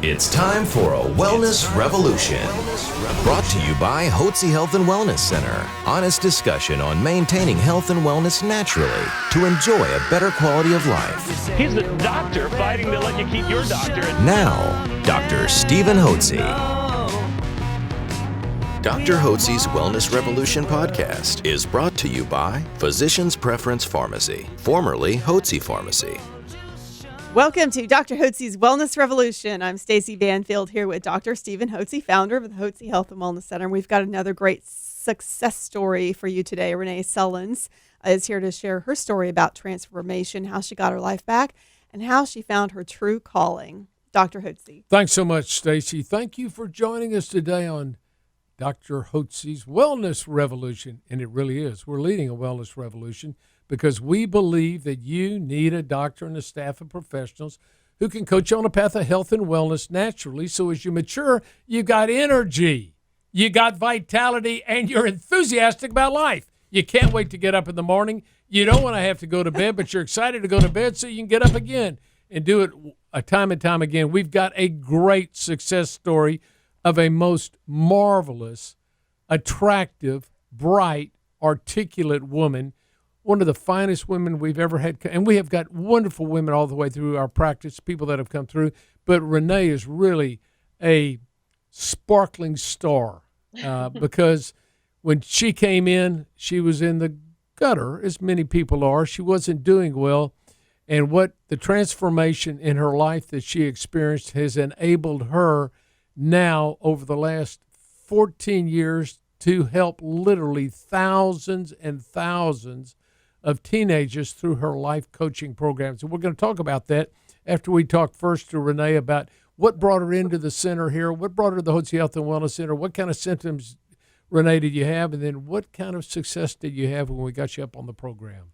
It's time for a Wellness Revolution. Brought to you by Hotze Health and Wellness Center. Honest discussion on maintaining health and wellness naturally to enjoy a better quality of life. He's the doctor fighting to let you keep your doctorate. Now, Dr. Stephen Hotze. Dr. Hotze's Wellness Revolution podcast is brought to you by Physicians Preference Pharmacy, formerly Hotze Pharmacy. Welcome to Dr. Hotze's Wellness Revolution. I'm Stacey Banfield here with Dr. Stephen Hotze, founder of the Hotze Health and Wellness Center. We've got another great success story for you today. Renee Sullins is here to share her story about transformation, how she got her life back, and how she found her true calling. Dr. Hotze. Thanks so much, Stacey. Thank you for joining us today on Dr. Hotze's Wellness Revolution. And it really is. We're leading a wellness revolution because we believe that you need a doctor and a staff of professionals who can coach you on a path of health and wellness naturally. So as you mature, you got energy, you got vitality, and you're enthusiastic about life. You can't wait to get up in the morning. You don't want to have to go to bed, but you're excited to go to bed so you can get up again and do it time and time again. We've got a great success story of a most marvelous, attractive, bright, articulate woman, one of the finest women we've ever had. And we have got wonderful women all the way through our practice, people that have come through. But Renee is really a sparkling star because when she came in, she was in the gutter, as many people are. She wasn't doing well. And what the transformation in her life that she experienced has enabled her now over the last 14 years to help literally thousands and thousands of teenagers through her life coaching programs. And we're going to talk about that after we talk first to Renee about what brought her into the center here, what brought her to the Hotze Health and Wellness Center, what kind of symptoms, Renee, did you have, and then what kind of success did you have when we got you up on the program?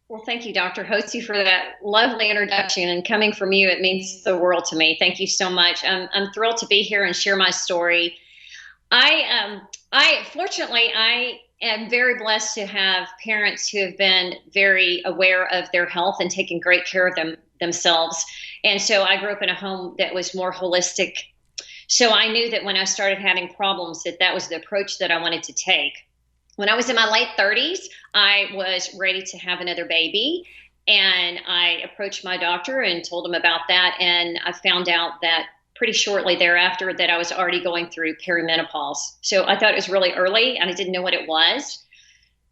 Well, thank you, Dr. Hotze, for that lovely introduction. And coming from you, it means the world to me. Thank you so much. I'm thrilled to be here and share my story. Fortunately, I am very blessed to have parents who have been very aware of their health and taking great care of themselves. And so I grew up in a home that was more holistic. So I knew that when I started having problems, that was the approach that I wanted to take. When I was in my late 30s, I was ready to have another baby, and I approached my doctor and told him about that, and I found out that pretty shortly thereafter that I was already going through perimenopause. So I thought it was really early, and I didn't know what it was.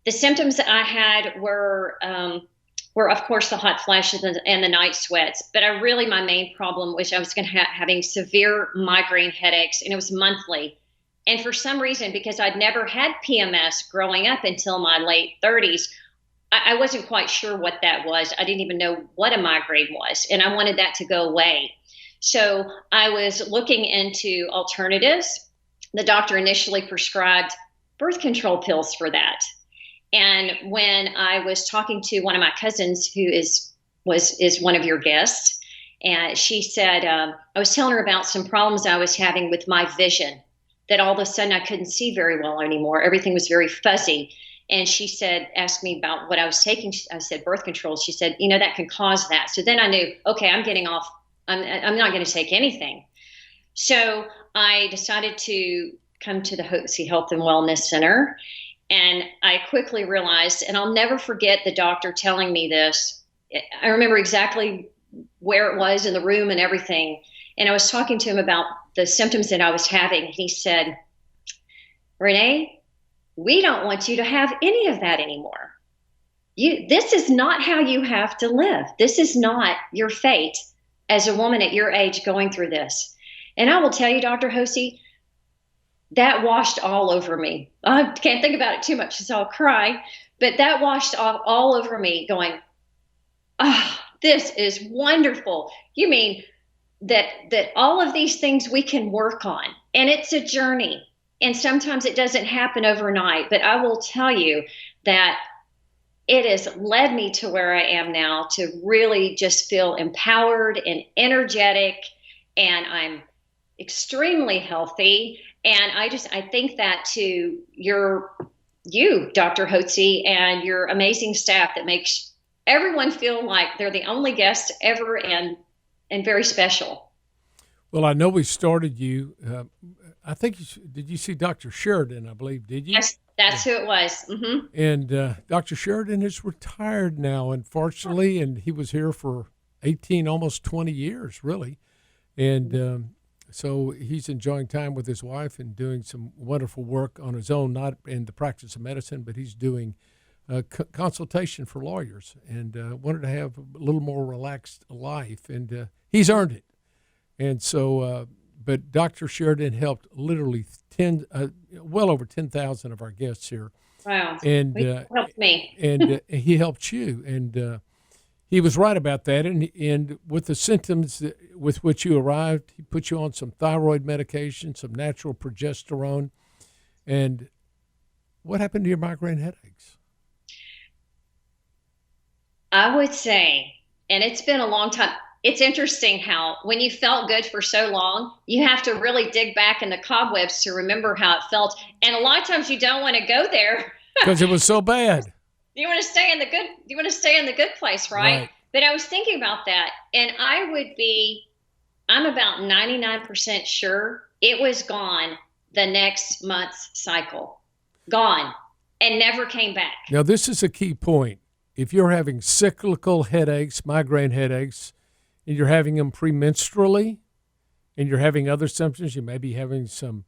The symptoms that I had were of course, the hot flashes and the night sweats, but my main problem was I was having severe migraine headaches, and it was monthly. And for some reason, because I'd never had PMS growing up until my late 30s, I wasn't quite sure what that was. I didn't even know what a migraine was, and I wanted that to go away. So I was looking into alternatives. The doctor initially prescribed birth control pills for that. And when I was talking to one of my cousins who is one of your guests, and she said, I was telling her about some problems I was having with my vision, that all of a sudden I couldn't see very well anymore. Everything was very fuzzy. And she asked me about what I was taking. I said, birth control. She said, that can cause that. So then I knew, okay, I'm getting off. I'm not going to take anything. So I decided to come to the Hotze Health and Wellness Center. And I quickly realized, and I'll never forget the doctor telling me this. I remember exactly where it was in the room and everything. And I was talking to him about the symptoms that I was having. He said, Renee, we don't want you to have any of that anymore. This is not how you have to live. This is not your fate as a woman at your age going through this. And I will tell you, Dr. Hotze, that washed all over me. I can't think about it too much because I'll cry, but that washed all over me going, this is wonderful. You mean that all of these things we can work on, and it's a journey, and sometimes it doesn't happen overnight, but I will tell you that it has led me to where I am now, to really just feel empowered and energetic, and I'm extremely healthy. And I think that to you, Dr. Hotze, and your amazing staff that makes everyone feel like they're the only guest ever and very special. Well, I know we started you. I think did you see Dr. Sheridan? I believe, did you? Yes, that's who it was. Mm-hmm. And Dr. Sheridan is retired now, unfortunately, and he was here for 18, almost 20 years, really. And so he's enjoying time with his wife and doing some wonderful work on his own, not in the practice of medicine, but he's doing consultation for lawyers, and wanted to have a little more relaxed life, and he's earned it. And so, but Dr. Sheridan helped literally well over 10,000 of our guests here. Wow. And He helped me. and he helped you, and he was right about that. And with the symptoms with which you arrived, he put you on some thyroid medication, some natural progesterone. And what happened to your migraine headaches? I would say, and it's been a long time. It's interesting how when you felt good for so long, you have to really dig back in the cobwebs to remember how it felt. And a lot of times you don't want to go there Because it was so bad. You want to stay in the good. You want to stay in the good place, right? But I was thinking about that, and I'm about 99% sure it was gone the next month's cycle, gone, and never came back. Now, this is a key point. If you're having cyclical headaches, migraine headaches, and you're having them premenstrually, and you're having other symptoms, you may be having some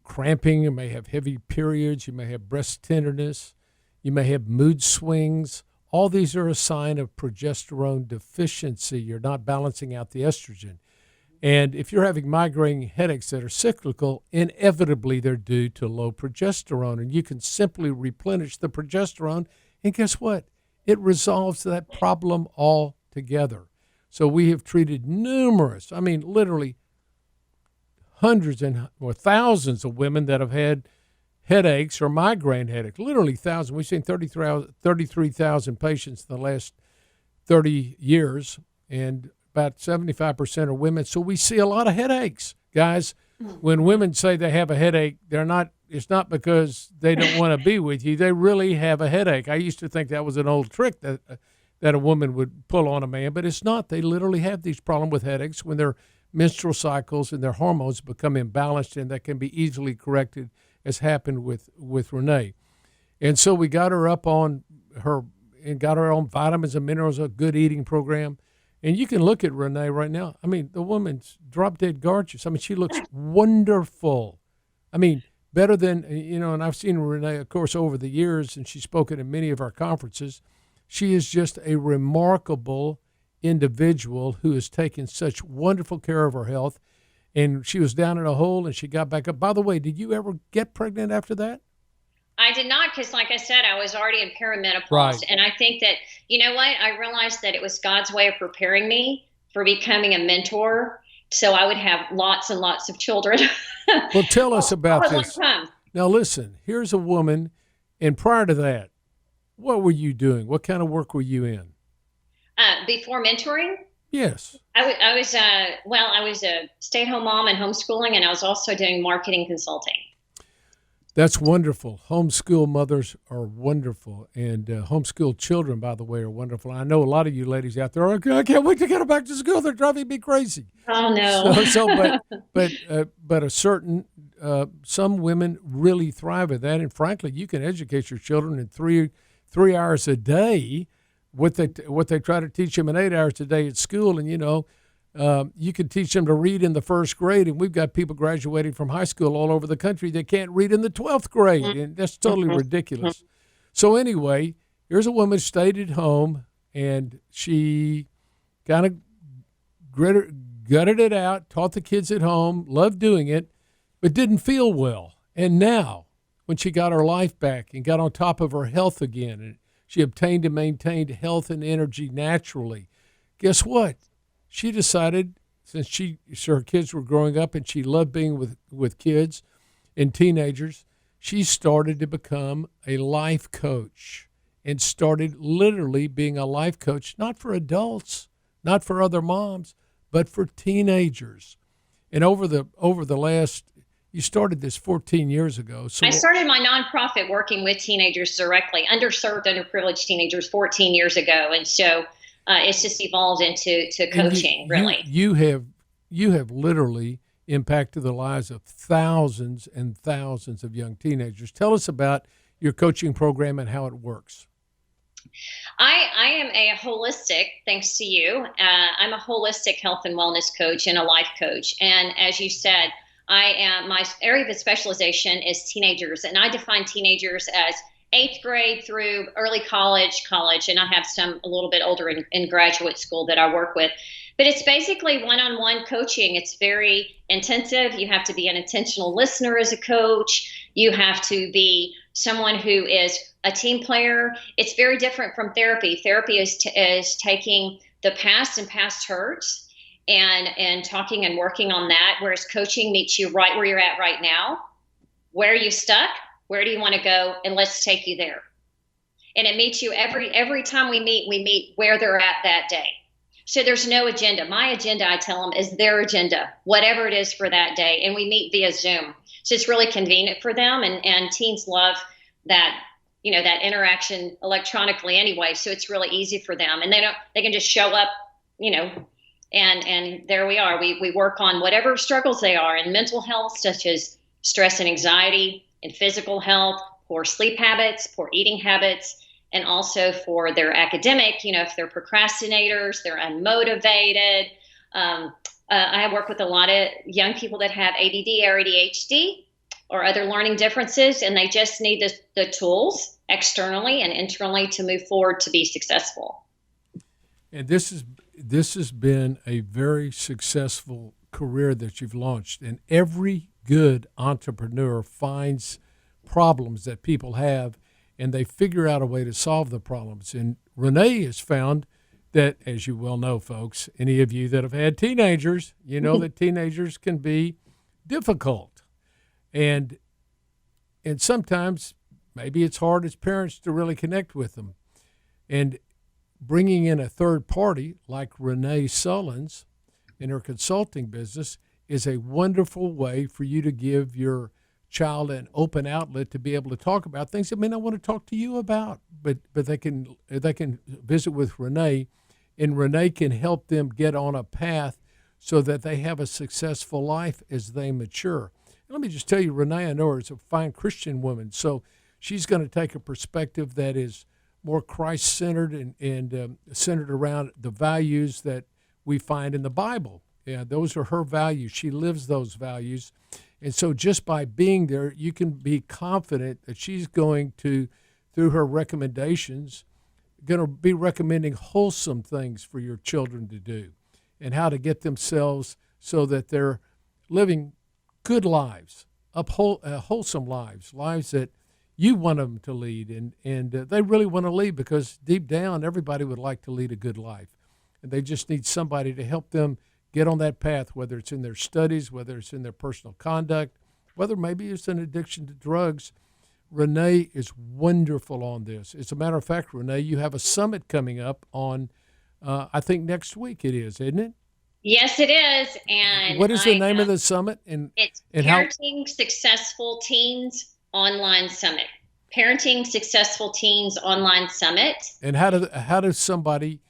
cramping, you may have heavy periods, you may have breast tenderness, you may have mood swings. All these are a sign of progesterone deficiency. You're not balancing out the estrogen. And if you're having migraine headaches that are cyclical, inevitably they're due to low progesterone. And you can simply replenish the progesterone, and guess what? It resolves that problem altogether. So we have treated numerous, literally hundreds or thousands of women that have had headaches or migraine headaches, literally thousands. We've seen 33,000 patients in the last 30 years, and about 75% are women. So we see a lot of headaches. Guys, when women say they have a headache, it's not because they don't want to be with you. They really have a headache. I used to think that was an old trick that a woman would pull on a man, but it's not. They literally have these problems with headaches when their menstrual cycles and their hormones become imbalanced, and that can be easily corrected, as happened with Renee. And so we got her up on her and got her on vitamins and minerals, a good eating program. And you can look at Renee right now. The woman's drop dead gorgeous. She looks wonderful. Better than, and I've seen Renee, of course, over the years, and she's spoken at many of our conferences. She is just a remarkable individual who has taken such wonderful care of her health. And she was down in a hole, and she got back up. By the way, did you ever get pregnant after that? I did not, because like I said, I was already in perimenopause. Right. And I think that, you know what? I realized that it was God's way of preparing me for becoming a mentor, so I would have lots and lots of children. Well, tell us about this. Time. Now, listen, here's a woman, and prior to that, what were you doing? What kind of work were you in? Before mentoring? Yes. I was a stay-at-home mom and homeschooling, and I was also doing marketing consulting. That's wonderful. Homeschool mothers are wonderful, and homeschool children, by the way, are wonderful. I know a lot of you ladies out there are, I can't wait to get them back to school. They're driving me crazy. Oh no. But a certain some women really thrive at that, and frankly, you can educate your children in three hours a day. What they try to teach them in 8 hours a day at school, and you can teach them to read in the first grade, and we've got people graduating from high school all over the country that can't read in the 12th grade, and that's totally ridiculous. So anyway, here's a woman stayed at home, and she kind of gutted it out, taught the kids at home, loved doing it, but didn't feel well. And now, when she got her life back and got on top of her health again, and she obtained and maintained health and energy naturally, guess what? She decided, since her kids were growing up and she loved being with kids and teenagers, she started to become a life coach and started literally being a life coach, not for adults, not for other moms, but for teenagers. And over the last, you started this 14 years ago. So I started my nonprofit working with teenagers directly, underserved, underprivileged teenagers 14 years ago. And so it's just evolved into coaching, really. You have you have literally impacted the lives of thousands and thousands of young teenagers. Tell us about your coaching program and how it works. I am a holistic, thanks to you. I'm a holistic health and wellness coach and a life coach. And as you said, my area of specialization is teenagers, and I define teenagers as 8th grade through early college, and I have some a little bit older in graduate school that I work with. But it's basically one-on-one coaching. It's very intensive. You have to be an intentional listener as a coach. You have to be someone who is a team player. It's very different from therapy. Therapy is taking the past and past hurts and talking and working on that, whereas coaching meets you right where you're at right now. Where are you stuck? Where do you want to go? And let's take you there. And it meets you every time we meet where they're at that day. So there's no agenda. My agenda, I tell them, is their agenda, whatever it is for that day. And we meet via Zoom. So it's really convenient for them. And teens love that, that interaction electronically anyway. So it's really easy for them. And they can just show up, and there we are. We work on whatever struggles they are in mental health, such as stress and anxiety, in physical health, poor sleep habits, poor eating habits, and also for their academic, if they're procrastinators, they're unmotivated. I work with a lot of young people that have ADD or ADHD or other learning differences, and they just need the tools externally and internally to move forward to be successful. And this has been a very successful career that you've launched, and every good entrepreneur finds problems that people have, and they figure out a way to solve the problems. And Renee has found that, as you well know, folks, any of you that have had teenagers, you know that teenagers can be difficult. And sometimes maybe it's hard as parents to really connect with them. And bringing in a third party like Renee Sullins in her consulting business is a wonderful way for you to give your child an open outlet to be able to talk about things they may not want to talk to you about, but they can visit with Renee, and Renee can help them get on a path so that they have a successful life as they mature. And let me just tell you, Renee, I know her as a fine Christian woman, so she's going to take a perspective that is more Christ-centered and centered around the values that we find in the Bible. Yeah, those are her values. She lives those values. And so just by being there, you can be confident that she's going to, through her recommendations, going to be recommending wholesome things for your children to do and how to get themselves so that they're living good lives, wholesome lives that you want them to lead. And they really want to lead because deep down, everybody would like to lead a good life. And they just need somebody to help them get on that path, whether it's in their studies, whether it's in their personal conduct, whether maybe it's an addiction to drugs. Renee is wonderful on this. As a matter of fact, Renee, you have a summit coming up on, I think next week it is, isn't it? Yes, it is. And what is the name of the summit? It's Parenting Successful Teens Online Summit. Parenting Successful Teens Online Summit. And how does somebody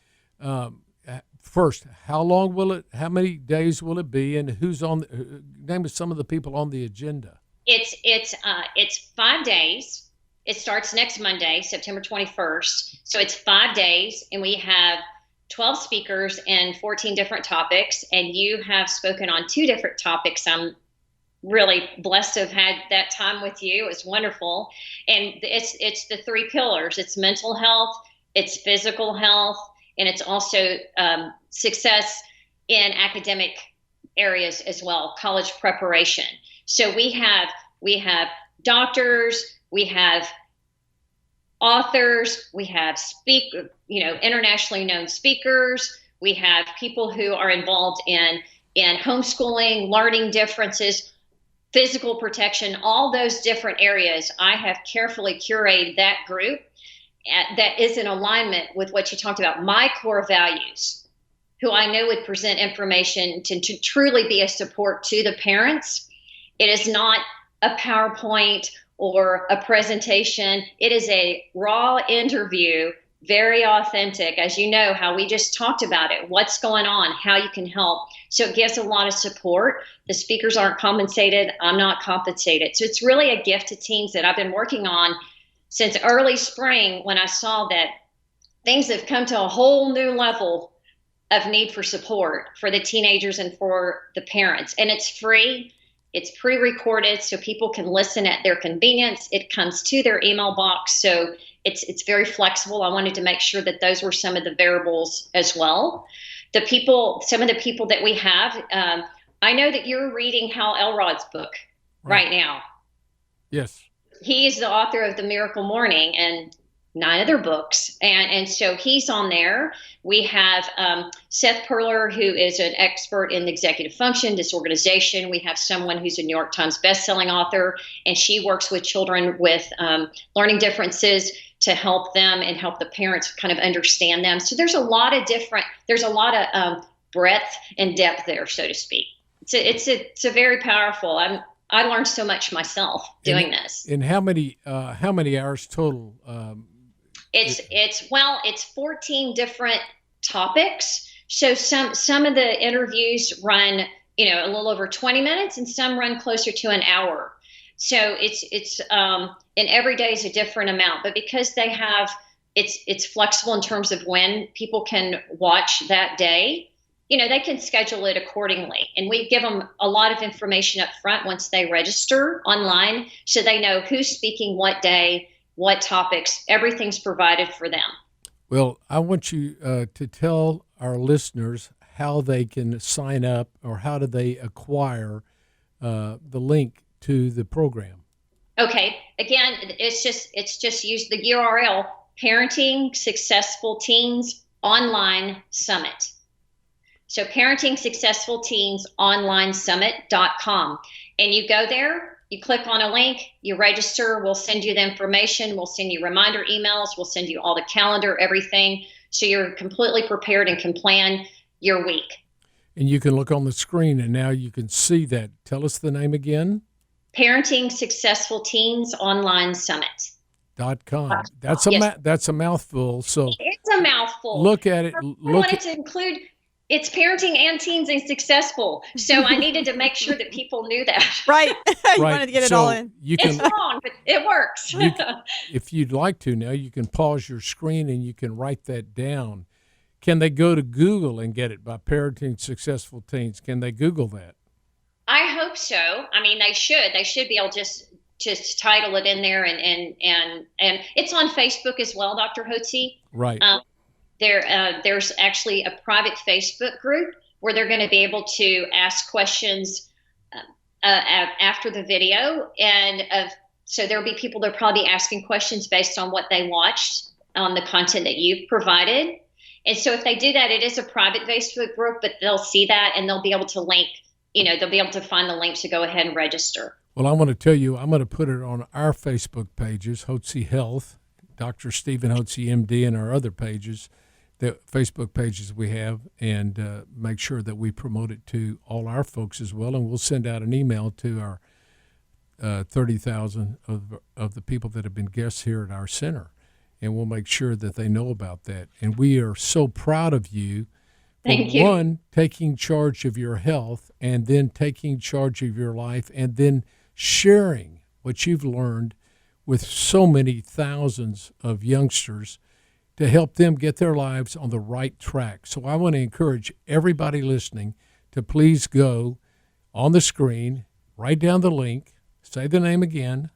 first, how many days will it be, and who's on? Name of some of the people on the agenda. It's 5 days. It starts next Monday, September 21st. So it's 5 days, and we have 12 speakers and 14 different topics. And you have spoken on 2 different topics. I'm really blessed to have had that time with you. It was wonderful. And it's the 3 pillars. It's mental health, it's physical health, and it's also success in academic areas as well, college preparation. So we have doctors, we have authors, we have internationally known speakers, we have people who are involved in homeschooling, learning differences, physical protection, all those different areas. I have carefully curated that group that is in alignment with what you talked about, my core values, who I know would present information to truly be a support to the parents. It is not a PowerPoint or a presentation. It is a raw interview very authentic, as you know, how we just talked about it, what's going on, how you can help. So it gives a lot of support. The speakers aren't compensated. I'm not compensated. So it's really a gift to teens that I've been working on since early spring, when I saw that things have come to a whole new level of need for support for the teenagers and for the parents. And it's free. It's pre-recorded so people can listen at their convenience. It comes to their email box. So it's very flexible. I wanted to make sure that those were some of the variables as well. Some of the people that we have, I know that you're reading Hal Elrod's book right now. Yes. He is the author of The Miracle Morning and 9 other books. And so he's on there. We have Seth Perler, who is an expert in executive function, disorganization. We have someone who's a New York Times bestselling author, and she works with children with learning differences to help them and help the parents kind of understand them. So there's a lot of breadth and depth there, so to speak. It's a very powerful. I learned so much myself doing this. And how many hours total? It's 14 different topics. So some of the interviews run, a little over 20 minutes, and some run closer to an hour. So it's and every day is a different amount, but because they have, it's flexible in terms of when people can watch that day. They can schedule it accordingly. And we give them a lot of information up front once they register online, so they know who's speaking what day, what topics. Everything's provided for them. Well, I want you to tell our listeners how they can sign up, or how do they acquire the link to the program. Okay. Again, it's just use the URL, Parenting Successful Teens Online Summit. So Parenting Successful Teens Online Summit.com. And you go there, you click on a link, you register, we'll send you the information, we'll send you reminder emails, we'll send you all the calendar, everything. So you're completely prepared and can plan your week. And you can look on the screen, and now you can see that. Tell us the name again. Parenting Successful Teens Online Summit. .com. That's a mouthful. So it's a mouthful. Look at it. I wanted to include. It's parenting and teens and successful. So I needed to make sure that people knew that. Right. You wanted to get it all in. It's wrong, but it works. If you'd like to now, you can pause your screen and you can write that down. Can they go to Google and get it by Parenting Successful Teens? Can they Google that? I hope so. I mean, they should. They should be able to just title it in there, and it's on Facebook as well, Dr. Hotze. Right. There's actually a private Facebook group where they're going to be able to ask questions after the video, so there'll be people that are probably asking questions based on what they watched on the content that you've provided. And so if they do that, it is a private Facebook group, but they'll see that and they'll be able to link. They'll be able to find the links to go ahead and register. Well, I want to tell you, I'm going to put it on our Facebook pages, Hotze Health, Dr. Stephen Hotze, MD, and our other pages, the Facebook pages we have, and make sure that we promote it to all our folks as well. And we'll send out an email to our 30,000 of the people that have been guests here at our center, and we'll make sure that they know about that. And we are so proud of you. Thank you. One, taking charge of your health, and then taking charge of your life, and then sharing what you've learned with so many thousands of youngsters to help them get their lives on the right track. So I want to encourage everybody listening to please go on the screen, write down the link, say the name again.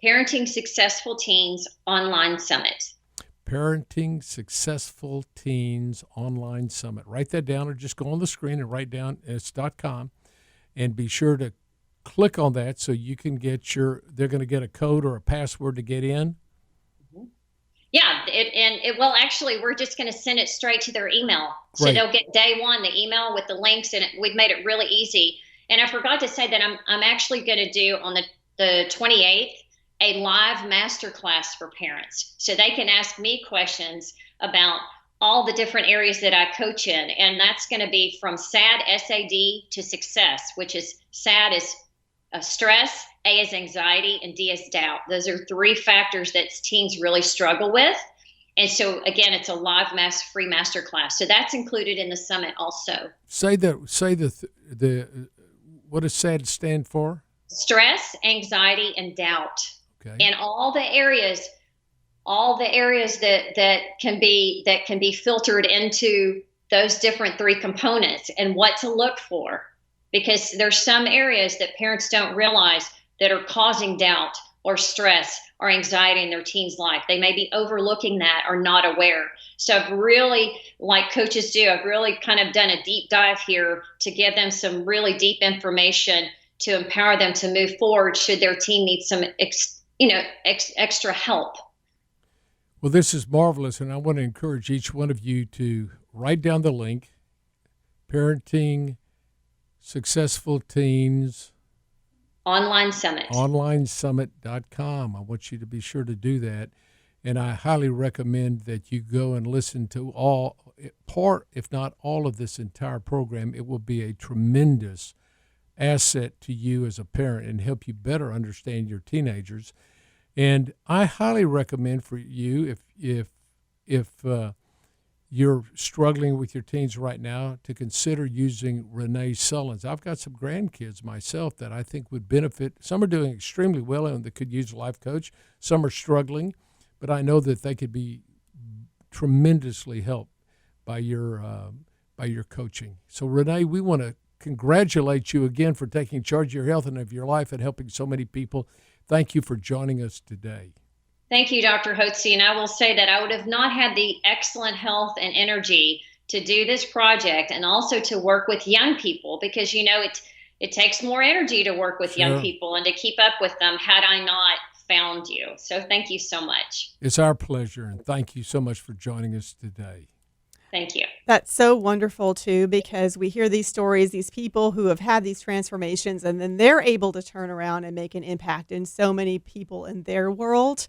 Parenting Successful Teens Online Summit. Parenting Successful Teens Online Summit. Write that down, or just go on the screen and write down it's .com, and be sure to click on that so you can get they're going to get a code or a password to get in. Yeah, actually, we're just going to send it straight to their email. So Great. They'll get day one, the email with the links, and we've made it really easy. And I forgot to say that I'm actually going to do on the 28th a live masterclass for parents, so they can ask me questions about all the different areas that I coach in. And that's going to be from SAD, SAD to success, which is SAD is stress, A is anxiety, and D is doubt. Those are 3 factors that teens really struggle with. And so again, it's a live free masterclass. So that's included in the summit also. Say the what does SAD stand for? Stress, anxiety, and doubt. Okay. And all the areas that can be filtered into those different three components and what to look for. Because there's some areas that parents don't realize that are causing doubt or stress or anxiety in their teen's life. They may be overlooking that or not aware. So I've really, like coaches do, I've really kind of done a deep dive here to give them some really deep information to empower them to move forward should their teen need some extra help. Well, this is marvelous, and I want to encourage each one of you to write down the link, Parenting Successful Teens Online Summit. OnlineSummit.com. I want you to be sure to do that. And I highly recommend that you go and listen to part, if not all, of this entire program. It will be a tremendous asset to you as a parent and help you better understand your teenagers. And I highly recommend for you, if you're struggling with your teens right now, to consider using Renee Sullins. I've got some grandkids myself that I think would benefit. Some are doing extremely well and they could use a life coach. Some are struggling, but I know that they could be tremendously helped by your coaching. So Renee, we want to congratulate you again for taking charge of your health and of your life and helping so many people. Thank you for joining us today. Thank you, Dr. Hotze. And I will say that I would have not had the excellent health and energy to do this project and also to work with young people because, it takes more energy to work with young people and to keep up with them had I not found you. So thank you so much. It's our pleasure. And thank you so much for joining us today. Thank you. That's so wonderful, too, because we hear these stories, these people who have had these transformations, and then they're able to turn around and make an impact in so many people in their world.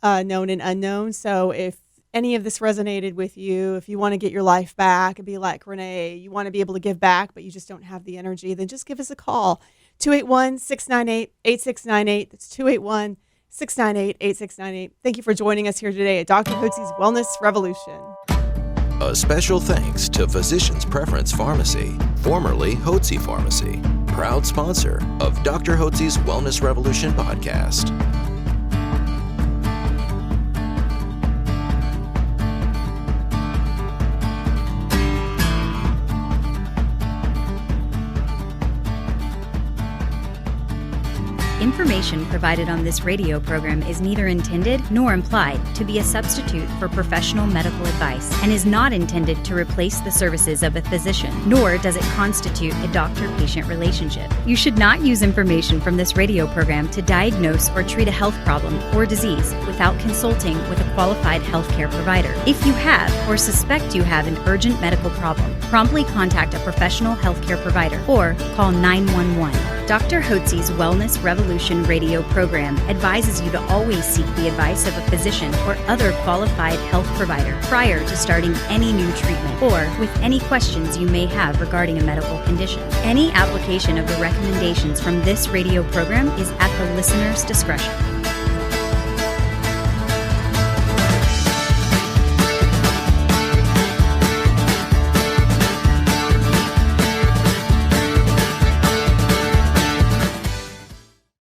Known and unknown. So if any of this resonated with you, if you want to get your life back and be like Renee, you want to be able to give back, but you just don't have the energy, then just give us a call. 281-698-8698. That's 281-698-8698. Thank you for joining us here today at Dr. Hotze's Wellness Revolution. A special thanks to Physicians Preference Pharmacy, formerly Hotze Pharmacy, proud sponsor of Dr. Hotze's Wellness Revolution podcast. Information provided on this radio program is neither intended nor implied to be a substitute for professional medical advice and is not intended to replace the services of a physician, nor does it constitute a doctor-patient relationship. You should not use information from this radio program to diagnose or treat a health problem or disease without consulting with a qualified healthcare provider. If you have or suspect you have an urgent medical problem, promptly contact a professional healthcare provider or call 911. Dr. Hotze's Wellness Revolution radio program advises you to always seek the advice of a physician or other qualified health provider prior to starting any new treatment or with any questions you may have regarding a medical condition. Any application of the recommendations from this radio program is at the listener's discretion.